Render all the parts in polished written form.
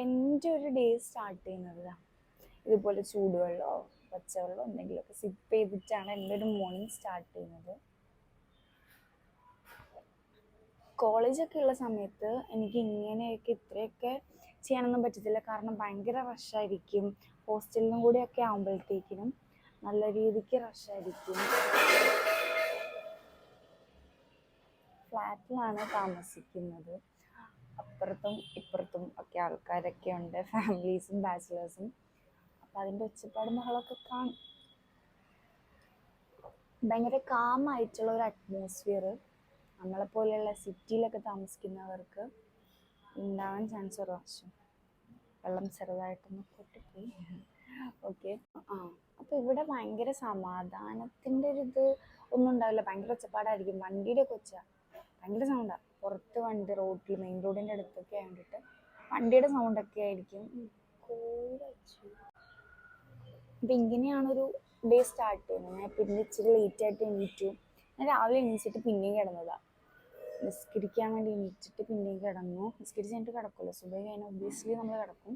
എൻ്റെ ഒരു day start ചെയ്യുന്നത് ഇതുപോലെ ചൂടുവെള്ളമോ പച്ചവെള്ളമോ എന്തെങ്കിലുമൊക്കെ സിപ്പ് ചെയ്തിട്ടാണ് എൻ്റെ ഒരു മോർണിംഗ് സ്റ്റാർട്ട് ചെയ്യുന്നത്. കോളേജൊക്കെ ഉള്ള സമയത്ത് എനിക്ക് ഇങ്ങനെയൊക്കെ ഇത്രയൊക്കെ ചെയ്യാനൊന്നും പറ്റത്തില്ല. കാരണം ഭയങ്കര റഷായിരിക്കും. ഹോസ്റ്റലിലും കൂടിയൊക്കെ ആകുമ്പോഴത്തേക്കിനും നല്ല രീതിക്ക് റഷായിരിക്കും. ഫ്ലാറ്റിലാണ് താമസിക്കുന്നത്. അപ്പുറത്തും ഇപ്പുറത്തും ഒക്കെ ആൾക്കാരൊക്കെ ഉണ്ട്, ഫാമിലീസും ബാച്ചിലേഴ്സും. അപ്പം അതിൻ്റെ ഒച്ചപ്പാടും ബഹളമൊക്കെ കാണും. ഭയങ്കര കാമായിട്ടുള്ള ഒരു അറ്റ്മോസ്ഫിയർ നമ്മളെപ്പോലെയുള്ള സിറ്റിയിലൊക്കെ താമസിക്കുന്നവർക്ക് ഉണ്ടാവാൻ ചാൻസ് ഒരു പ്രാവശ്യം. വെള്ളം ചെറുതായിട്ടൊന്ന് പൊട്ടിപ്പോയി. ഓക്കെ. അപ്പോൾ ഇവിടെ ഭയങ്കര സമാധാനത്തിൻ്റെ ഒരിത് ഒന്നും ഉണ്ടാവില്ല. ഭയങ്കര ഒച്ചപ്പാടായിരിക്കും. വണ്ടിയുടെ ഒക്കെ ഒച്ച ഭയങ്കര സൗണ്ടാണ്. പുറത്ത് വണ്ടി റോഡിൽ മെയിൻ റോഡിൻ്റെ അടുത്തൊക്കെ ആയിട്ട് വണ്ടിയുടെ സൗണ്ടൊക്കെ ആയിരിക്കും. അപ്പം ഇങ്ങനെയാണൊരു ഡേ സ്റ്റാർട്ട് ചെയ്യുന്നത്. ഞാൻ പിന്നെ ഇച്ചിരി ലേറ്റായിട്ട് എണീറ്റു. ഞാൻ രാവിലെ എണീച്ചിട്ട് പിന്നെയും കിടന്നതാണ്. നിസ്കരിക്കാൻ വേണ്ടി എണീറ്റിട്ട് പിന്നെയും കിടന്നു. നിസ്കരിച്ച് കഴിഞ്ഞിട്ട് കിടക്കുമല്ലോ, സുബഹി കഴിഞ്ഞാൽ ഒബ്വിയസ്ലി നമ്മൾ കിടക്കും.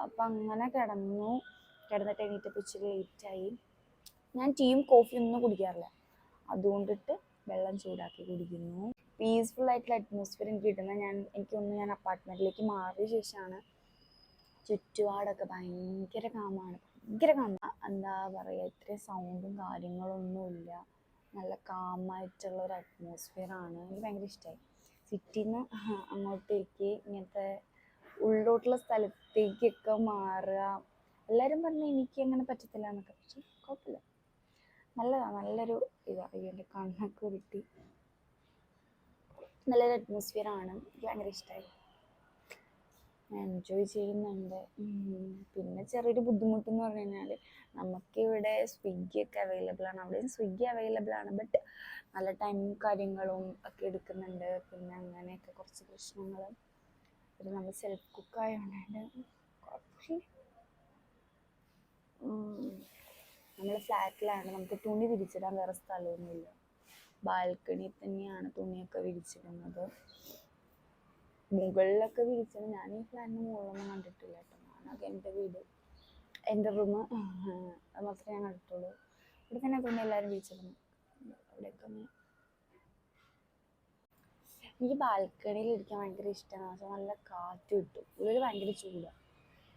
അപ്പം അങ്ങനെ കിടന്നിട്ട് എണീറ്റപ്പോൾ ഇച്ചിരി ലേറ്റായി. ഞാൻ ടീയും കോഫി ഒന്നും കുടിക്കാറില്ല, അതുകൊണ്ടിട്ട് വെള്ളം ചൂടാക്കി കുടിക്കുന്നു. പീസ്ഫുൾ ആയിട്ടുള്ള അറ്റ്മോസ്ഫിയർ എനിക്ക് കിട്ടുന്നത് ഞാൻ അപ്പാർട്ട്മെൻറ്റിലേക്ക് മാറിയ ശേഷമാണ്. ചുറ്റുപാടൊക്കെ ഭയങ്കര കാമാണ്. എന്താ പറയുക, ഇത്രയും സൗണ്ടും കാര്യങ്ങളൊന്നുമില്ല. നല്ല കാമായിട്ടുള്ള ഒരു അറ്റ്മോസ്ഫിയറാണ്. എനിക്ക് ഭയങ്കര ഇഷ്ടമായി. സിറ്റിയിൽ നിന്ന് അങ്ങോട്ടേക്ക് ഇങ്ങനത്തെ ഉള്ളോട്ടുള്ള സ്ഥലത്തേക്കൊക്കെ മാറുക. എല്ലാവരും പറഞ്ഞു എനിക്ക് അങ്ങനെ പറ്റത്തില്ല എന്നൊക്കെ, പക്ഷെ കുഴപ്പമില്ല, നല്ലതാണ്. നല്ലൊരു ഇതാണ്. എൻ്റെ കണ്ണൊക്കെ ഉരുട്ടി നല്ലൊരു അറ്റ്മോസ്ഫിയറാണ്. എനിക്ക് ഭയങ്കര ഇഷ്ടമായി. എൻജോയ് ചെയ്യുന്നുണ്ട്. പിന്നെ ചെറിയൊരു ബുദ്ധിമുട്ടെന്ന് പറഞ്ഞു കഴിഞ്ഞാൽ നമുക്കിവിടെ സ്വിഗ്ഗിയൊക്കെ അവൈലബിൾ ആണ്. അവിടെയും സ്വിഗ്ഗി അവൈലബിൾ ആണ്, ബട്ട് നല്ല ടൈമും കാര്യങ്ങളും ഒക്കെ എടുക്കുന്നുണ്ട്. പിന്നെ അങ്ങനെയൊക്കെ കുറച്ച് പ്രശ്നങ്ങൾ. പിന്നെ നമ്മൾ സെൽഫ് കുക്കായതുകൊണ്ട് കുഴപ്പമില്ല. നമ്മൾ ഫ്ലാറ്റിലാണ്. നമുക്ക് തുണി വിരിച്ചിടാൻ വേറെ സ്ഥലമൊന്നുമില്ല. ബാൽക്കണി തന്നെയാണ് തുണിയൊക്കെ വിരിച്ചിടുന്നത്. മുകളിലൊക്കെ വിരിച്ചത് ഞാൻ ഈ ഫ്ലാറ്റിന് മുകളിലൊന്നും കണ്ടിട്ടില്ല കേട്ടോ. ഞാനൊക്കെ എൻ്റെ വീട്, എൻ്റെ റൂം അത് മാത്രമേ ഞാൻ കണ്ടിട്ടുള്ളൂ. ഇവിടെ തന്നെ തുണി എല്ലാവരും വിരിച്ചിടുന്നു. അവിടെയൊക്കെ എനിക്ക് ബാൽക്കണിയിൽ ഇരിക്കാൻ ഭയങ്കര ഇഷ്ടമാണ്. പക്ഷെ നല്ല കാറ്റ് കിട്ടും. ഉള്ളിൽ ഭയങ്കര ചൂടാണ്.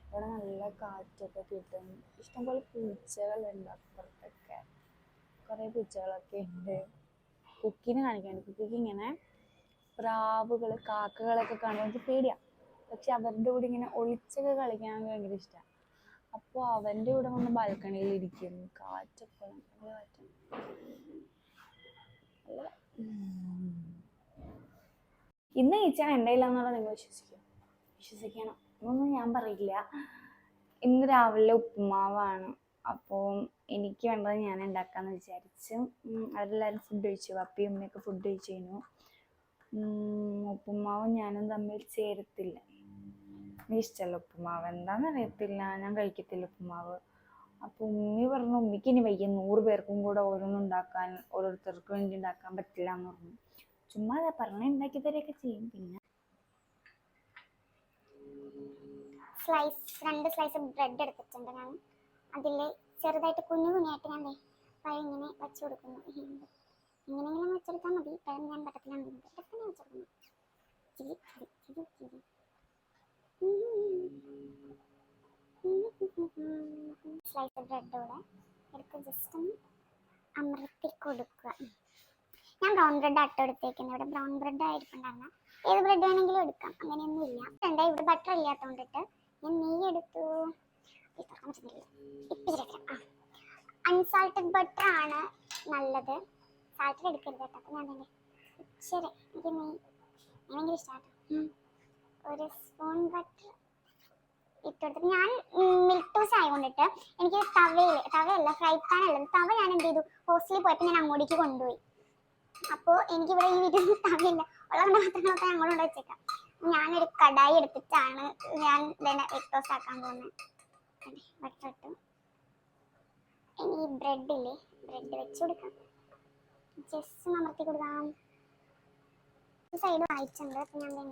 അവിടെ നല്ല കാറ്റൊക്കെ കിട്ടും. ഇഷ്ടംപോലെ പൂച്ചകളുണ്ട് അപ്പുറത്തൊക്കെ. കുറേ പൂച്ചകളൊക്കെ ഉണ്ട്. കുക്കിനെ കാണിക്കാണ്ട്. കുക്കിക്ക് ഇങ്ങനെ പ്രാവുകൾ കാക്കകളൊക്കെ കാണുമ്പോൾ എനിക്ക് പേടിയാണ്. പക്ഷെ അവരുടെ കൂടെ ഇങ്ങനെ ഒളിച്ചൊക്കെ കളിക്കാൻ ഭയങ്കര ഇഷ്ടമാണ്. അപ്പോൾ അവൻ്റെ കൂടെ വന്ന് ബാൽക്കണിയിൽ ഇരിക്കും. കാറ്റൊക്കെ നല്ല കാറ്റ്. ഇന്ന് ഈച്ചാൻ എൻ്റെ കയ്യിലാണെന്നുള്ളത് നിങ്ങൾ വിശ്വസിക്കണം എന്നൊന്നും ഞാൻ പറയില്ല. ഇന്ന് രാവിലെ ഉപ്പുമാവാണ്. അപ്പോൾ എനിക്ക് വേണ്ടത് ഞാൻ ഉണ്ടാക്കാമെന്ന് വിചാരിച്ചു. അവരെല്ലാവരും ഫുഡ് കഴിച്ചു. അപ്പയും ഉമ്മയൊക്കെ ഫുഡ് കഴിച്ചു കഴിഞ്ഞു. ഉപ്പുമാവും ഞാനും തമ്മിൽ ചേരത്തില്ല. എനിക്ക് ഇഷ്ടമല്ല ഉപ്പുമാവ്. എന്താണെന്ന് അറിയത്തില്ല, ഞാൻ കഴിക്കത്തില്ല ഉപ്പുമാവ്. അപ്പോൾ ഉമ്മി പറഞ്ഞു ഉമ്മിക്ക് ഇനി വയ്യ, 100 പേർക്കും കൂടെ ഓരോന്നുണ്ടാക്കാൻ, ഓരോരുത്തർക്ക് വേണ്ടി ഉണ്ടാക്കാൻ പറ്റില്ല എന്ന് പറഞ്ഞു. ചുമ്മാ ഉണ്ടാക്കി തരുകയൊക്കെ ചെയ്യും. പിന്നെ 2 സ്ലൈസ് ബ്രെഡ് എടുത്തിട്ടുണ്ട്. ഞാൻ അതിൽ ചെറുതായിട്ട് കുഞ്ഞായിട്ട് ഞാൻ പഴം ഇങ്ങനെ വച്ചു കൊടുക്കുന്നു. ഇങ്ങനെ വെച്ചെടുത്താൽ മതി. പഴം ഞാൻ പട്ടത്തിലാണ് വെച്ചെടുക്കുന്നു. സ്ലൈസ് ബ്രെഡോടെ എടുത്ത് ജസ്റ്റ് ഒന്ന് അമർത്തി കൊടുക്കുക. ഞാൻ ബ്രൗൺ ബ്രെഡ് ആട്ടോ എടുത്തേക്കുന്നത്. ഇവിടെ ബ്രൗൺ ബ്രെഡ് ആയിരിക്കുന്നുണ്ടായിരുന്ന ഏത് ബ്രെഡ് വേണമെങ്കിലും എടുക്കാം, അങ്ങനെയൊന്നുമില്ല. ഇവിടെ ബട്ടർ ഇല്ലാത്തതുകൊണ്ടിട്ട് ഞാൻ നെയ്യ് എടുത്തു. അൺസാൾട്ടഡ് ബട്ടർ ആണ് നല്ലത്, സാൾട്ടഡ് എടുക്കരുത് കേട്ടോ. അപ്പം ഞാൻ ശരി, എനിക്ക് നെയ്യ് ഭയങ്കര ഇഷ്ടമാണ്. ഒരു സ്പൂൺ ബട്ടർ ഇട്ടെടുത്തിട്ട് ഞാൻ മിൽക്ക് ടോസ്റ്റ് ആയതുകൊണ്ടിട്ട് എനിക്ക് തവയല്ല ഫ്രൈ പാൻ ഉള്ളത്. തവ ഞാൻ എന്ത് ചെയ്തു, ഹോസ്റ്റലിൽ പോയപ്പോൾ ഞാൻ അങ്ങോട്ടേക്ക് കൊണ്ടുപോയി. അപ്പോൾ എനിക്കിവിടെ ഈ വീട്ടിൽ തവയില്ല, ഉള്ള പാത്രങ്ങളൊക്കെ ഞങ്ങളോട് വെച്ചേക്കാം. ഞാനൊരു കടായി എടുത്തിട്ടാണ് ഞാൻ മിൽക്ക് ടോസ്റ്റ് ആക്കാൻ പോകുന്നത്. ബട്ടർ ഇട്ടു. ഇനി ഈ ബ്രെഡ് വെച്ച് കൊടുക്കാം. ജസ്റ്റ് അമർത്തി കൊടുക്കാം. സൈഡ് വായിച്ചുണ്ട്. അപ്പം ഞാൻ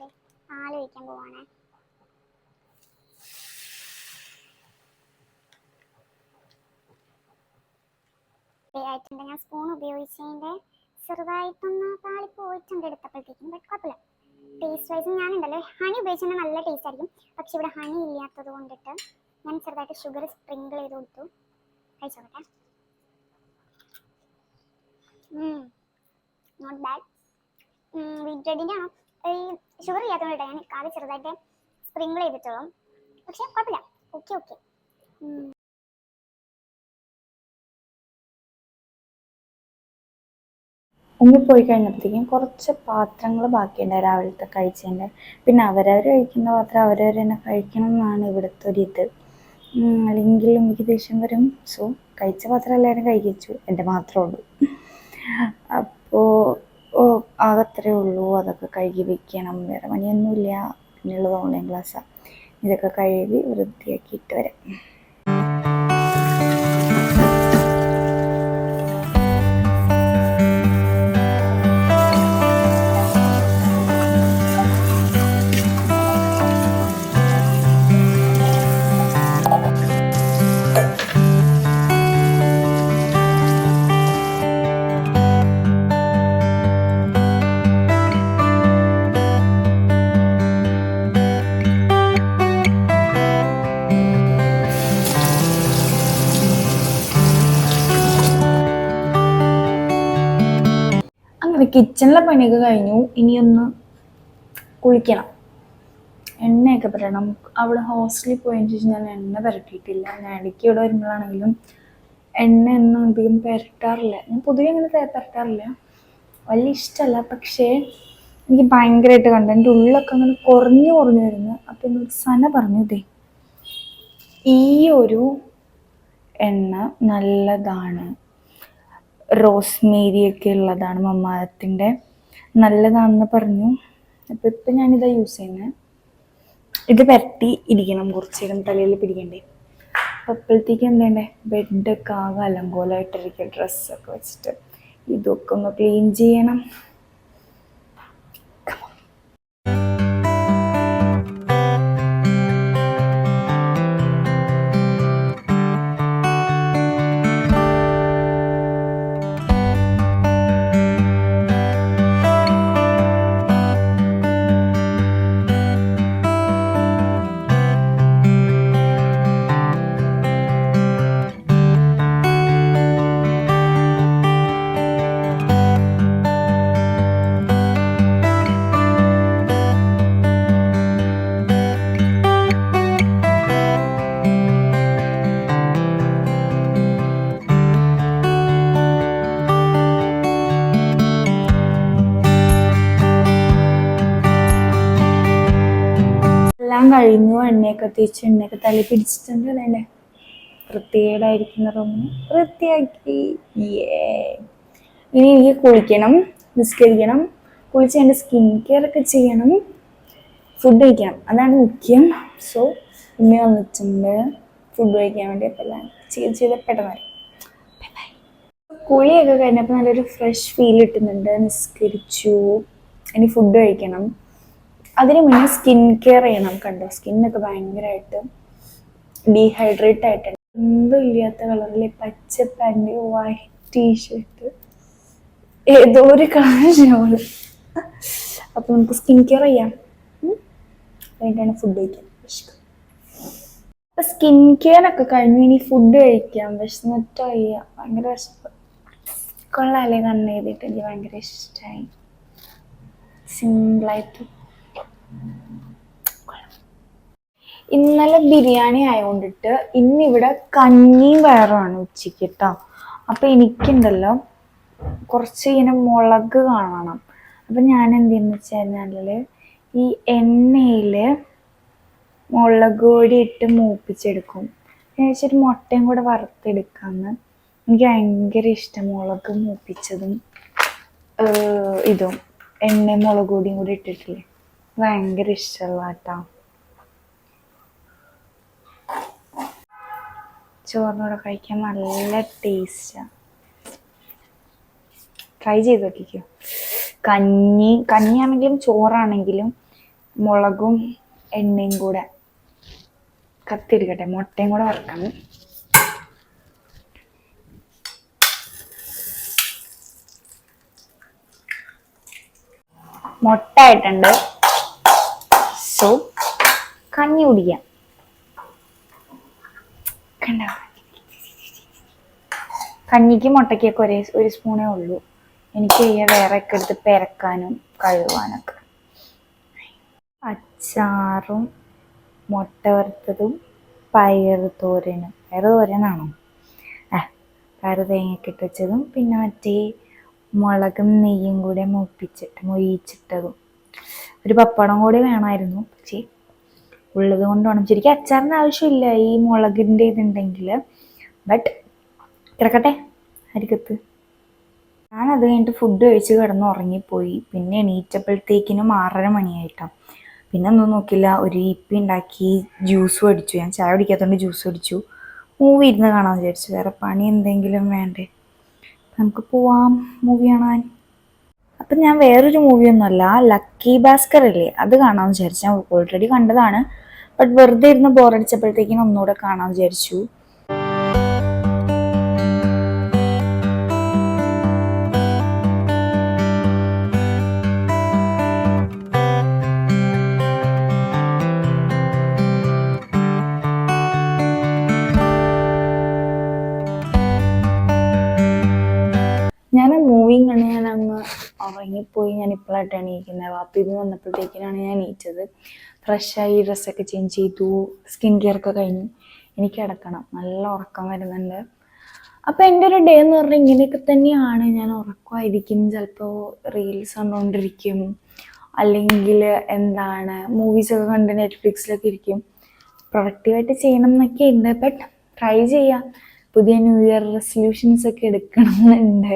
പാൽ ഒഴിക്കാൻ പോവാണ്. ആയിട്ടുണ്ട്. ഞാൻ സ്പൂൺ ഉപയോഗിച്ചതിൻ്റെ ചെറുതായിട്ടൊന്ന് പാളി പോയിട്ടുണ്ട് എടുത്തപ്പോഴത്തേക്കും. ബട്ട് കുഴപ്പമില്ല. ടേസ്റ്റ് വൈസ് ഞാനുണ്ടല്ലോ ഹണി ഉപയോഗിച്ചാൽ നല്ല ടേസ്റ്റ് ആയിരിക്കും. പക്ഷെ ഇവിടെ ഹണി ഇല്ലാത്തത് കൊണ്ടിട്ട് ഞാൻ ചെറുതായിട്ട് ഷുഗർ സ്പ്രിങ്കിൾ ചെയ്ത് കൊടുത്തു. കഴിച്ചോട്ടെ. Not bad. വീറ്റ് ബ്രെഡിൻ്റെ ആണോ ഈ ഷുഗർ ഇല്ലാത്തതുകൊണ്ടിട്ട് ഞാൻ കാല് ചെറുതായിട്ട് സ്പ്രിങ്കിൾ ചെയ്തിട്ടുള്ളൂ. പക്ഷെ കുഴപ്പമില്ല. Okay okay. ഉമ്മി പോയി കഴിഞ്ഞപ്പോഴത്തേക്കും കുറച്ച് പാത്രങ്ങൾ ബാക്കിയുണ്ടായി രാവിലത്തെ കഴിച്ചതിൻ്റെ. പിന്നെ അവരവർ കഴിക്കുന്ന പാത്രം അവരവർ തന്നെ കഴിക്കണം എന്നാണ് ഇവിടുത്തെ ഒരിത്. അല്ലെങ്കിൽ എനിക്ക് ദേഷ്യം വരും. സോ കഴിച്ച പാത്രം എല്ലാവരും കഴിച്ചു, എൻ്റെ മാത്രമേ ഉള്ളൂ. അപ്പോൾ ആകെ അത്രയേ ഉള്ളൂ. അതൊക്കെ കഴുകി വെക്കണം. വേറെ പണിയൊന്നുമില്ല. പിന്നെയുള്ളത് ഓൺലൈൻ ക്ലാസ്സാണ്. ഇതൊക്കെ കഴുകി വൃത്തിയാക്കിയിട്ട് വരാം. അങ്ങനെ കിച്ചണിലെ പണിയൊക്കെ കഴിഞ്ഞു. ഇനിയൊന്ന് കുളിക്കണം, എണ്ണയൊക്കെ പുരട്ടണം. അവിടെ ഹോസ്റ്റലിൽ പോയതിന് ശേഷം ഞാൻ എണ്ണ പുരട്ടിയിട്ടില്ല. ഞാൻ ഇടയ്ക്ക് ഇവിടെ വരുമ്പോഴാണെങ്കിലും എണ്ണ ഒന്നും അധികം പുരട്ടാറില്ല. ഞാൻ പൊതുവെ അങ്ങനെ പുരട്ടാറില്ല, വലിയ ഇഷ്ടമല്ല. പക്ഷേ എനിക്ക് ഭയങ്കരമായിട്ട് കണ്ടു എൻ്റെ ഉള്ളൊക്കെ അങ്ങനെ കുറഞ്ഞു വരുന്നു. അപ്പം എന്നോട് സന പറഞ്ഞു, ദേ ഈ ഒരു എണ്ണ നല്ലതാണ്, റോസ്മേരിയൊക്കെ ഉള്ളതാണ്, മമ്മായത്തിൻ്റെ നല്ലതാണെന്ന് പറഞ്ഞു. അപ്പോൾ ഇപ്പം ഞാനിതാ യൂസ് ചെയ്യുന്നത്. ഇത് പരട്ടി ഇരിക്കണം, കുറച്ച് നേരം തലയിൽ പിടിക്കണ്ടേ. അപ്പോൾ അപ്പോഴത്തേക്കും എന്തേണ്ടേ, ബെഡൊക്കെ ആകെ അലങ്കോലമായിട്ടിരിക്കുക. ഡ്രസ്സൊക്കെ വെച്ചിട്ട് ഇതൊക്കെ ഒന്ന് ക്ലീൻ ചെയ്യണം. എല്ലാം കഴിഞ്ഞു. എണ്ണയൊക്കെ തേച്ച് എണ്ണയൊക്കെ തലി പിടിച്ചിട്ടുണ്ട്. അതല്ലേ വൃത്തികേടായിരിക്കുന്ന റൂമിന് വൃത്തിയാക്കി. ഇനി എനിക്ക് കുളിക്കണം, നിസ്കരിക്കണം. കുളിച്ച് എൻ്റെ സ്കിൻ കെയർ ഒക്കെ ചെയ്യണം, ഫുഡ് കഴിക്കണം. അതാണ് മുഖ്യം. സോ ഉമ്മ വന്നിട്ടുണ്ട് ഫുഡ് കഴിക്കാൻ വേണ്ടി. അപ്പം എല്ലാം ചെയ്ത് പെട്ടെന്ന് കുളിയൊക്കെ കഴിഞ്ഞപ്പോൾ നല്ലൊരു ഫ്രഷ് ഫീൽ കിട്ടുന്നുണ്ട്. നിസ്കരിച്ചു, ഇനി ഫുഡ് കഴിക്കണം. അതിന് മുന്നേ സ്കിൻ കെയർ ചെയ്യണം. കണ്ടോ, സ്കിന്നൊക്കെ ഭയങ്കരമായിട്ട് ഡീഹൈഡ്രേറ്റ് ആയിട്ടുണ്ട്. ഒന്നും ഇല്ലാത്ത കളറിലെ പച്ച പാൻറ്, വൈറ്റ് ടീഷർട്ട്, ഏതോ ഒരു കളർ ഷോള്. അപ്പോൾ നമുക്ക് സ്കിൻ കെയർ ചെയ്യാം. വേണ്ടിയാണ് ഫുഡ് കഴിക്കാൻ. അപ്പം സ്കിൻ കെയർ ഒക്കെ കഴിഞ്ഞു, ഇനി ഫുഡ് കഴിക്കാം. വിശന്നിട്ട് വയ്യ, ഭയങ്കര വിശപ്പ്. കൊള്ളാല്ലേ കണ്ണ് എഴുതിയിട്ട്, എനിക്ക് ഭയങ്കര ഇഷ്ടമായി. സിമ്പിളായിട്ട്. ഇന്നലെ ബിരിയാണി ആയതുകൊണ്ടിട്ട് ഇന്നിവിടെ കഞ്ഞിയും പയറുമാണ് ഉച്ചയ്ക്ക് കേട്ടോ. അപ്പം എനിക്കുണ്ടല്ലോ കുറച്ച് ഇങ്ങനെ മുളക് കാണണം. അപ്പം ഞാൻ എന്തെന്ന് വെച്ച് കഴിഞ്ഞാൽ ഈ എണ്ണയിൽ മുളക് പൊടി ഇട്ട് മൂപ്പിച്ചെടുക്കും. ഞാൻ വെച്ചിട്ട് മുട്ടയും കൂടെ വറുത്തെടുക്കാമെന്ന്. എനിക്ക് ഭയങ്കര ഇഷ്ടം മുളക് മൂപ്പിച്ചതും ഇതും എണ്ണയും മുളക് പൊടിയും കൂടി ഇട്ടിട്ടില്ലേ, ഭയങ്കര ഇഷ്ടമുള്ള കേട്ടോ. ചോറിനൂടെ കഴിക്കാൻ നല്ല ടേസ്റ്റാണ്. ട്രൈ ചെയ്ത് നോക്കിക്കോ. കഞ്ഞിയാണെങ്കിലും ചോറാണെങ്കിലും മുളകും എണ്ണയും കൂടെ കത്തിയെടുക്കട്ടെ. മുട്ടയും കൂടെ വറക്കണം. മുട്ട ആയിട്ടുണ്ട്. സോ കഞ്ഞി കുടിക്കാം. കണ്ടോ, കഞ്ഞിക്ക് മുട്ടയ്ക്കൊക്കെ ഒരു സ്പൂണേ ഉള്ളൂ. എനിക്ക് വേറെ ഒക്കെ എടുത്ത് പെരക്കാനും കഴുകാനൊക്കെ. അച്ചാറും മുട്ട വറുത്തതും പയർ തോരനും. പയർ തോരനാണോ? പയർ തേങ്ങയൊക്കെ ഇട്ട് വെച്ചതും പിന്നെ മറ്റേ മുളകും നെയ്യും കൂടെ മൊയിച്ചിട്ടതും. ഒരു പപ്പടം കൂടി വേണമായിരുന്നു, പക്ഷേ ഉള്ളത് കൊണ്ട് വേണം. ശരിക്കും അച്ചാറിൻ്റെ ആവശ്യമില്ല ഈ മുളകിൻ്റെ ഇതുണ്ടെങ്കിൽ. ബട്ട് കിടക്കട്ടെ അരികത്ത്. ഞാനത് കഴിഞ്ഞിട്ട് ഫുഡ് കഴിച്ച് കിടന്ന് ഉറങ്ങിപ്പോയി. പിന്നെ എണീറ്റപ്പോഴത്തേക്കിനും 6:30 മണിയായിട്ടാണ്. പിന്നെ ഒന്നും നോക്കില്ല, ഒരു ഇപ്പി ഉണ്ടാക്കി ജ്യൂസും അടിച്ചു. ഞാൻ ചായ കുടിക്കാത്തതുകൊണ്ട് ജ്യൂസ് അടിച്ചു. മൂവി ഇരുന്ന് കാണാമെന്ന് വിചാരിച്ചു. വേറെ പണി എന്തെങ്കിലും വേണ്ടേ, നമുക്ക് പോവാം മൂവി കാണാൻ. അപ്പം ഞാൻ വേറൊരു മൂവിയൊന്നുമല്ല, ലക്കി ഭാസ്കർ ഇല്ലേ, അത് കാണാമെന്ന് വിചാരിച്ചു. ഞാൻ ഓൾറെഡി കണ്ടതാണ്, ബട്ട് വെറുതെ ഇരുന്ന് ബോറടിച്ചപ്പോഴത്തേക്കിനും ഒന്നുകൂടെ കാണാമെന്ന് വിചാരിച്ചു. ഞാൻ മൂവിയും കണ്ട് ഞാൻ അങ്ങ് ഉറങ്ങിപ്പോയി. ഞാൻ ഇപ്പോഴായിട്ടാണ് എണീക്കുന്നത്. വാപ്പിന്ന് വന്നപ്പോഴത്തേക്കിനാണ് ഞാൻ എണീറ്റത്. ഫ്രഷായി, ഡ്രസ്സൊക്കെ ചേഞ്ച് ചെയ്തു, സ്കിൻ കെയർ ഒക്കെ കഴിഞ്ഞു. എനിക്ക് കിടക്കണം, നല്ല ഉറക്കം വരുന്നുണ്ട്. അപ്പം എൻ്റെ ഒരു ഡേ എന്ന് പറഞ്ഞാൽ ഇങ്ങനെയൊക്കെ തന്നെയാണ്. ഞാൻ ഉറക്കമായിരിക്കും, ചിലപ്പോൾ റീൽസ് കണ്ടുകൊണ്ടിരിക്കും, അല്ലെങ്കിൽ മൂവീസൊക്കെ കണ്ട് നെറ്റ്ഫ്ലിക്സിലൊക്കെ ഇരിക്കും. പ്രൊഡക്റ്റീവായിട്ട് ചെയ്യണം എന്നൊക്കെ ഉണ്ട്, ബട്ട് ട്രൈ ചെയ്യാം. പുതിയ ന്യൂ ഇയർ റെസൊല്യൂഷൻസ് ഒക്കെ എടുക്കണമെന്നുണ്ട്.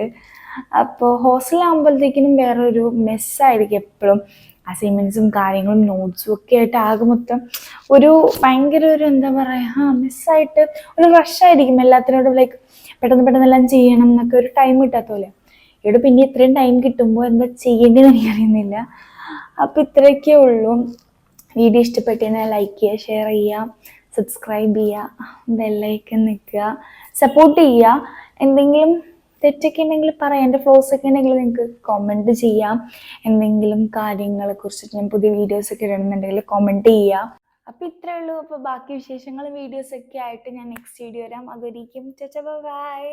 അപ്പോൾ ഹോസ്റ്റലാകുമ്പോഴത്തേക്കിനും വേറൊരു മെസ്സായിരിക്കും എപ്പോഴും. അസൈൻമെൻറ്റ്സും കാര്യങ്ങളും നോട്ട്സും ഒക്കെ ആയിട്ട് ആകെ മൊത്തം ഒരു ഭയങ്കര ഒരു മിസ്സായിട്ട് ഒരു റഷായിരിക്കും എല്ലാത്തിനോടും. ലൈക്ക് പെട്ടെന്ന് എല്ലാം ചെയ്യണം എന്നൊക്കെ ഒരു ടൈം കിട്ടാത്തപോലെ. ഇവിടെ പിന്നെ ഇത്രയും ടൈം കിട്ടുമ്പോൾ എന്താ ചെയ്യേണ്ടതെന്ന് എനിക്കറിയുന്നില്ല. അപ്പോൾ ഇത്രയൊക്കെ ഉള്ളൂ. വീഡിയോ ഇഷ്ടപ്പെട്ടതിനാൽ ലൈക്ക് ചെയ്യുക, ഷെയർ ചെയ്യുക, സബ്സ്ക്രൈബ് ചെയ്യുക, ബെല്ലൈക്കൺ നിൽക്കുക, സപ്പോർട്ട് ചെയ്യുക. എന്തെങ്കിലും തെറ്റൊക്കെ ഉണ്ടെങ്കിൽ പറയാം. എൻ്റെ ഫ്ലോസ് ഒക്കെ ഉണ്ടെങ്കിൽ നിങ്ങൾക്ക് കമൻറ്റ് ചെയ്യാം. എന്തെങ്കിലും കാര്യങ്ങളെ കുറിച്ചിട്ട് ഞാൻ പുതിയ വീഡിയോസൊക്കെ ഇടണമെന്നുണ്ടെങ്കിൽ കമൻറ്റ് ചെയ്യുക. അപ്പോൾ ഇത്രയേ ഉള്ളൂ. അപ്പോൾ ബാക്കി വിശേഷങ്ങളും വീഡിയോസൊക്കെ ആയിട്ട് ഞാൻ നെക്സ്റ്റ് വീഡിയോ വരാം. അതുവരേക്കും ബൈ.